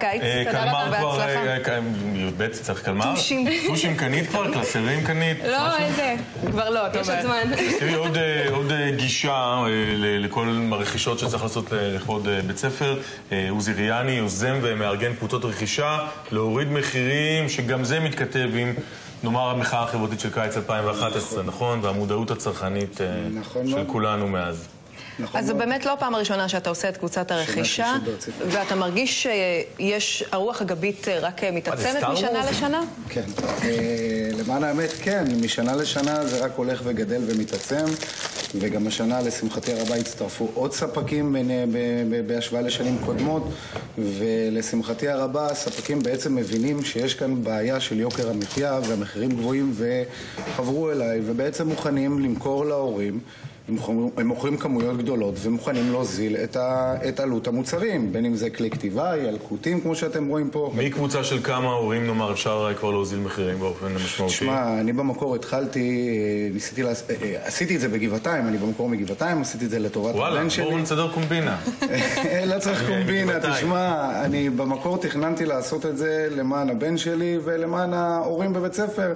קיץ, תודה רבה, בהצלחה. י"ב צריך קלמר? טושים קנית כבר? קלסרים קנית? לא, איזה, כבר לא, יש עוד זמן. תראי, עוד גישה לכל הרכישות שצריך לעשות לכבוד בית ספר. עוזי ריאני יוזם ומארגן קבוצות רכישה, להוריד מחירים, שגם זה מתכתב עם, נאמר, המחאה החברתית של קיץ 2011, נכון? והמודעות הצרכנית של כולנו מאז. אז זו באמת לא הפעם הראשונה שאתה עושה את קבוצת הרכישה, ואתה מרגיש שיש, הרוח הגבית רק מתעצמת משנה לשנה? כן. למען האמת, כן. משנה לשנה זה רק הולך וגדל ומתעצם, וגם השנה, לשמחתי הרבה, הצטרפו עוד ספקים בהשוואה לשנים קודמות, ולשמחתי הרבה, הספקים בעצם מבינים שיש כאן בעיה של יוקר המחיה, והמחירים גבוהים, וחברו אליי, ובעצם מוכנים למכור להורים, הם מוכרים כמויות גדולות ומוכנים להוזיל את עלות המוצרים, בין אם זה כלי כתיבה, ילקוטים, כמו שאתם רואים פה. מי קבוצה של כמה הורים, נאמר, אפשר כבר להוזיל מחירים באופן משמעותי? שמע, אני במקור התחלתי, עשיתי את זה בגבעתיים, אני במקור מגבעתיים, עשיתי את זה לטובת הבן שלי. וואלה, בואו נסדר קומבינה. לא צריך קומבינה, תשמע, אני במקור תכננתי לעשות את זה למען הבן שלי ולמען ההורים בבית ספר.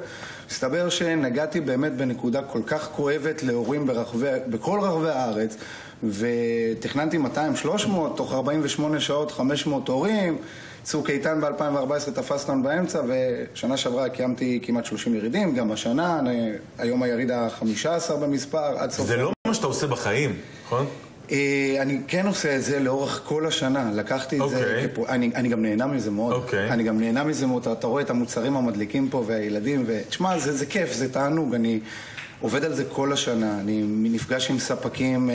הסתבר שנגעתי באמת בנקודה כל כך כואבת להורים בכל רחבי הארץ, ותכננתי 200-300, תוך 48 שעות 500 הורים. צוק איתן ב-2014 תפסנו באמצע, ושנה שעברה קיימתי כמעט 30 ירידים, גם השנה, היום היריד ה-15 במספר, עד סוף... זה לא מה שאתה עושה בחיים, נכון? אני כן עושה את זה לאורך כל השנה, לקחתי את זה, אני גם נהנה מזה מאוד, אני גם נהנה מזה מאוד, אתה רואה את המוצרים המדליקים פה והילדים, ותשמע, זה כיף, זה תענוג, אני עובד על זה כל השנה, אני נפגש עם ספקים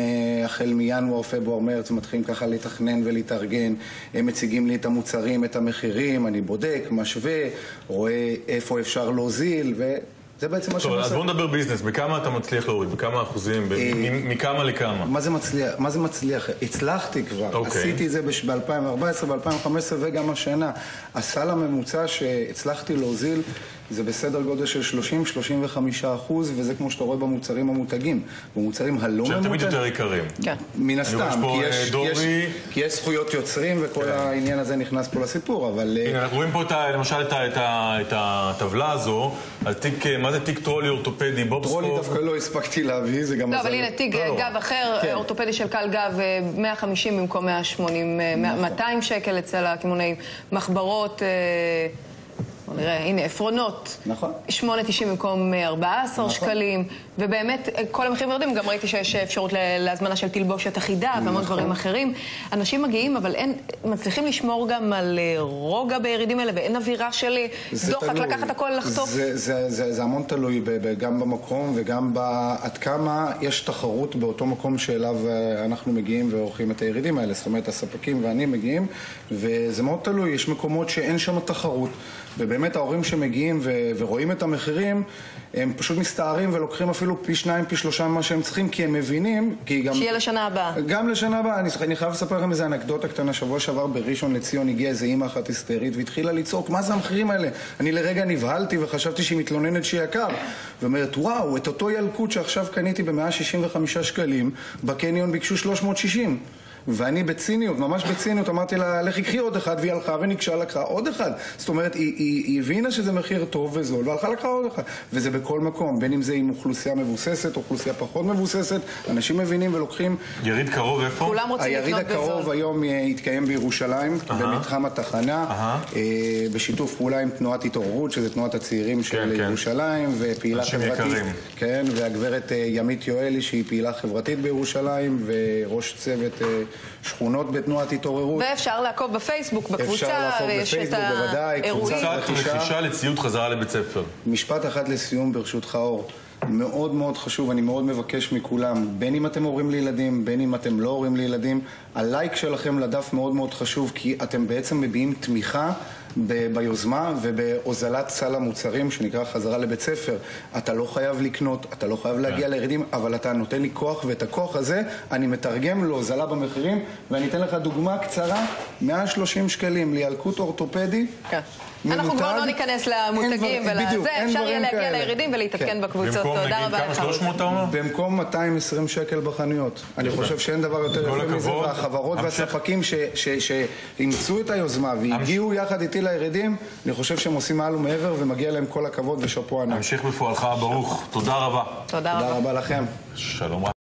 החל מינואר, פברואר, מרץ, מתחילים ככה לתכנן ולהתארגן, הם מציגים לי את המוצרים, את המחירים, אני בודק, משווה, רואה איפה אפשר להוזיל, זה בעצם מה שאני עושה. אז בואו נדבר ביזנס, בכמה אתה מצליח להוריד? בכמה אחוזים? מכמה לכמה? מה זה מצליח? הצלחתי כבר. עשיתי את זה ב-2014, ב-2015 וגם השנה. הסל הממוצע שהצלחתי להוזיל זה בסדר גודל של 30-35%, וזה כמו שאתה רואה במוצרים המותגים. במוצרים הלא ממותגים. שהם תמיד יותר יקרים. כן. מן הסתם, כי יש זכויות יוצרים וכל העניין הזה נכנס פה לסיפור, אבל... הנה, אנחנו רואים פה למשל את הטבלה הזו, על תיק, מה זה תיק טרולי אורתופדי, בובסקופ? טרולי דווקא לא הספקתי להביא, זה גם... לא, אבל הנה, תיק גב אחר, אורתופדי של קל גב, 150 במקום 180, 200 שקל אצל הכימונאים, מחברות... נראה, הנה, עפרונות, 8.90 במקום 14 שקלים, ובאמת כל המחירים יורדים, גם ראיתי שיש אפשרות להזמנה של תלבושת אחידה והמון דברים אחרים. אנשים מגיעים, אבל מצליחים לשמור גם על רוגע בירידים האלה, ואין אווירה של דוחק, לקחת הכל לחטוף. זה המון תלוי, גם במקום וגם עד כמה יש תחרות באותו מקום שאליו אנחנו מגיעים ועורכים את הירידים האלה. זאת אומרת, הספקים ואני מגיעים, וזה מאוד תלוי, יש מקומות שאין שם תחרות, ובאמת ההורים שמגיעים ורואים את המחירים, הם פשוט מסתערים ולוקחים אפילו פי 2, פי 3 ממה שהם צריכים, כי הם מבינים, שיהיה לשנה הבאה. גם לשנה הבאה. אני חייב לספר לכם איזה אנקדוטה קטנה. שבוע שעבר בראשון לציון הגיעה איזו אמא אחת היסטרית והתחילה לצעוק, מה זה המחירים האלה? אני לרגע נבהלתי וחשבתי שהיא מתלוננת שהיא יקר. ואומרת, וואו, את אותו ילקוט שעכשיו קניתי ב-165 שקלים, בקניון ביקשו 360. ואני בציניות, ממש בציניות, אמרתי לה, לך קחי עוד אחד, והיא הלכה ונקשה, לקחה עוד אחד. זאת אומרת, היא הבינה שזה מחיר טוב וזול, והלכה לקחה עוד אחד. וזה בכל מקום, בין אם זה עם אוכלוסייה מבוססת, אוכלוסייה פחות מבוססת, אנשים מבינים ולוקחים... יריד קרוב איפה? כולם רוצים לקנות בזול. היריד הקרוב היום יתקיים בירושלים, במתחם התחנה, בשיתוף פעולה עם תנועת התעוררות, שזה תנועת הצעירים של ירושלים, ופעילה חברתית. כן, והגברת ימית יואלי, שהיא פעילה חברתית בירושלים, וראש צוות שכונות בתנועת התעוררות. ואפשר לעקוב בפייסבוק, בקבוצה, אפשר לעקוב בפייסבוק, בוודאי. קבוצת רכישה לציוד חזרה לבית ספר. משפט אחד לסיום, ברשותך אור. מאוד מאוד חשוב, אני מאוד מבקש מכולם, בין אם אתם הורים לילדים, בין אם אתם לא הורים לילדים, הלייק שלכם לדף מאוד מאוד חשוב, כי אתם בעצם מביעים תמיכה ביוזמה ובהוזלת סל המוצרים שנקרא חזרה לבית ספר. אתה לא חייב לקנות, אתה לא חייב להגיע לירידים, אבל אתה נותן לי כוח, ואת הכוח הזה אני מתרגם להוזלה במחירים, ואני אתן לך דוגמה קצרה, 130 שקלים לילקוט אורתופדי. אנחנו כבר לא ניכנס למותגים ולזה, אפשר יהיה להגיע לירידים ולהתעדכן בקבוצות. תודה רבה לך. 300 אתה אומר? במקום 220 שקל בחנויות. אני חושב שאין דבר יותר יפה מזה, והחברות והספקים שאימצו את היוזמה והגיעו יחד איתי לירידים, אני חושב שהם עושים מעל ומעבר ומגיע להם כל הכבוד ושאפו ענק. המשיך בפועלך ברוך. תודה רבה. תודה רבה. תודה רבה לכם. שלום.